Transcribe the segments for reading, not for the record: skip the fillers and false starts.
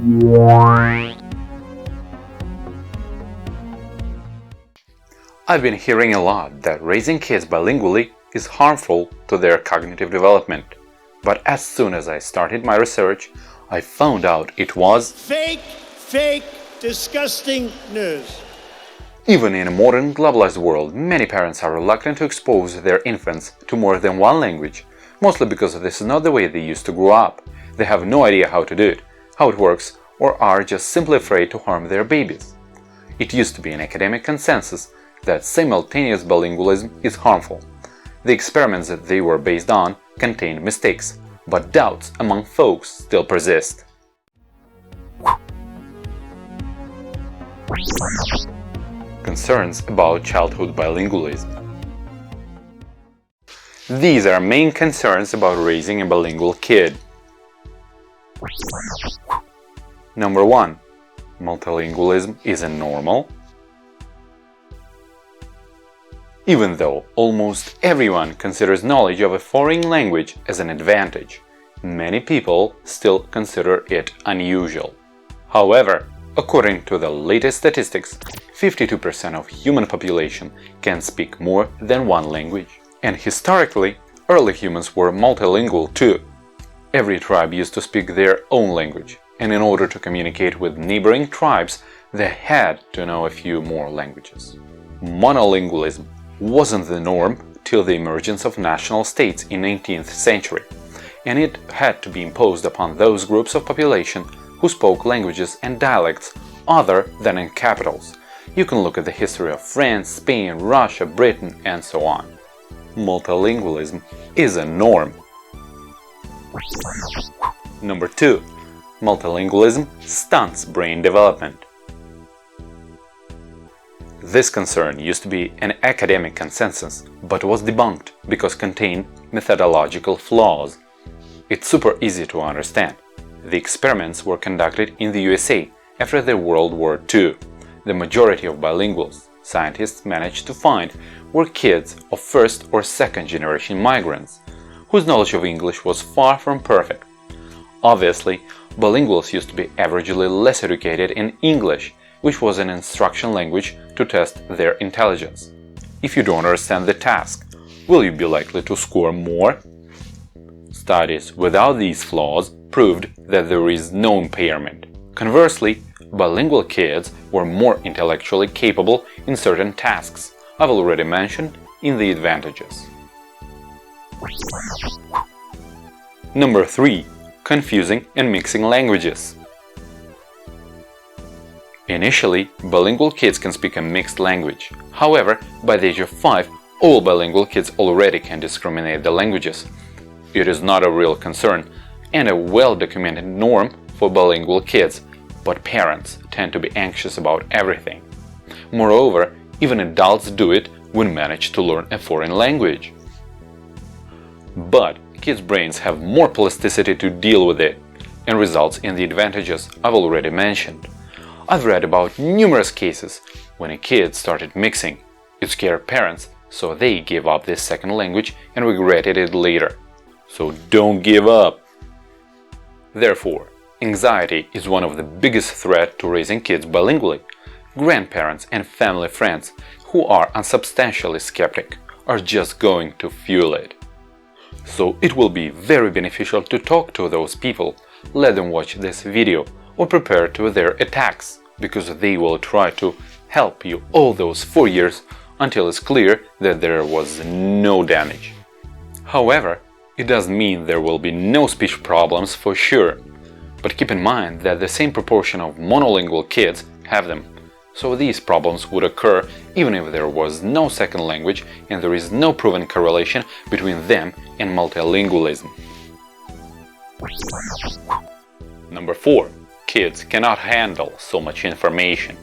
I've been hearing a lot that raising kids bilingually is harmful to their cognitive development. But as soon as I started my research, I found out it was fake, disgusting news. Even in a modern globalized world, many parents are reluctant to expose their infants to more than one language, mostly because this is not the way they used to grow up. They have no idea how to do it, how it works, or are just simply afraid to harm their babies. It used to be an academic consensus that simultaneous bilingualism is harmful. The experiments that they were based on contained mistakes, but doubts among folks still persist. Concerns about childhood bilingualism. These are main concerns about raising a bilingual kid. Number 1. Multilingualism isn't normal. Even though almost everyone considers knowledge of a foreign language as an advantage, many people still consider it unusual. However, according to the latest statistics, 52% of human population can speak more than one language. And historically, early humans were multilingual too. Every tribe used to speak their own language, and in order to communicate with neighboring tribes, they had to know a few more languages. Monolingualism wasn't the norm till the emergence of national states in the 19th century, and it had to be imposed upon those groups of population who spoke languages and dialects other than in capitals. You can look at the history of France, Spain, Russia, Britain, and so on. Multilingualism is a norm. Number 2. Multilingualism stunts brain development. This concern used to be an academic consensus, but was debunked because it contained methodological flaws. It's super easy to understand. The experiments were conducted in the USA after the World War II. The majority of bilinguals scientists managed to find were kids of first or second generation migrants, whose knowledge of English was far from perfect. Obviously, bilinguals used to be averagely less educated in English, which was an instruction language to test their intelligence. If you don't understand the task, will you be likely to score more? Studies without these flaws proved that there is no impairment. Conversely, bilingual kids were more intellectually capable in certain tasks I've already mentioned in the advantages. Number 3. Confusing and mixing languages. Initially, bilingual kids can speak a mixed language. However, by the age of 5, all bilingual kids already can discriminate the languages. It is not a real concern and a well-documented norm for bilingual kids, but parents tend to be anxious about everything. Moreover, even adults do it when manage to learn a foreign language. But kids' brains have more plasticity to deal with it, and results in the advantages I've already mentioned. I've read about numerous cases when a kid started mixing. It scared parents, so they gave up this second language and regretted it later. So don't give up! Therefore, anxiety is one of the biggest threats to raising kids bilingually. Grandparents and family friends who are unsubstantially skeptic are just going to fuel it. So it will be very beneficial to talk to those people, let them watch this video or prepare to their attacks, because they will try to help you all those 4 years until it's clear that there was no damage. However, it doesn't mean there will be no speech problems for sure, but keep in mind that the same proportion of monolingual kids have them, so these problems would occur even if there was no second language and there is no proven correlation between them and multilingualism. Number 4. Kids cannot handle so much information.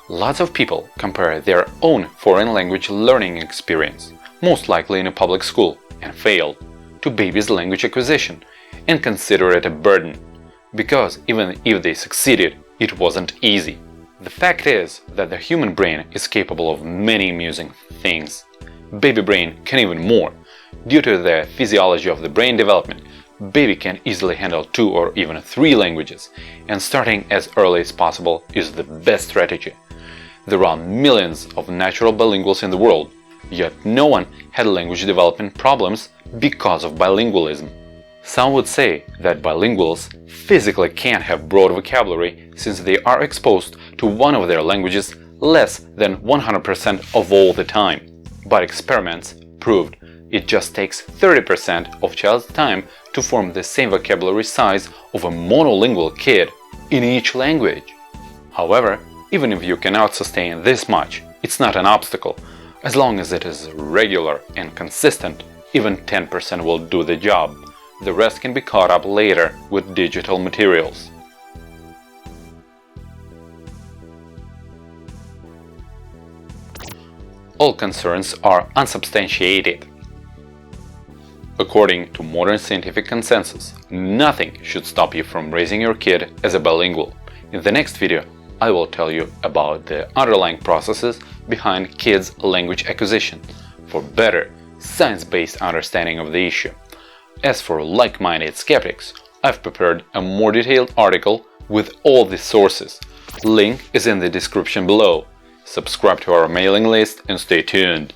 Lots of people compare their own foreign language learning experience, most likely in a public school, and fail, to babies' language acquisition, and consider it a burden, because even if they succeeded, it wasn't easy. The fact is that the human brain is capable of many amusing things. Baby brain can even more. Due to the physiology of the brain development, baby can easily handle 2 or even 3 languages, and starting as early as possible is the best strategy. There are millions of natural bilinguals in the world, yet no one had language development problems because of bilingualism. Some would say that bilinguals physically can't have broad vocabulary since they are exposed to one of their languages less than 100% of all the time. But experiments proved it just takes 30% of child's time to form the same vocabulary size of a monolingual kid in each language. However, even if you cannot sustain this much, it's not an obstacle. As long as it is regular and consistent, even 10% will do the job. The rest can be caught up later with digital materials. All concerns are unsubstantiated. According to modern scientific consensus, nothing should stop you from raising your kid as a bilingual. In the next video, I will tell you about the underlying processes behind kids' language acquisition for better, science-based understanding of the issue. As for like-minded skeptics, I've prepared a more detailed article with all the sources. Link is in the description below. Subscribe to our mailing list and stay tuned.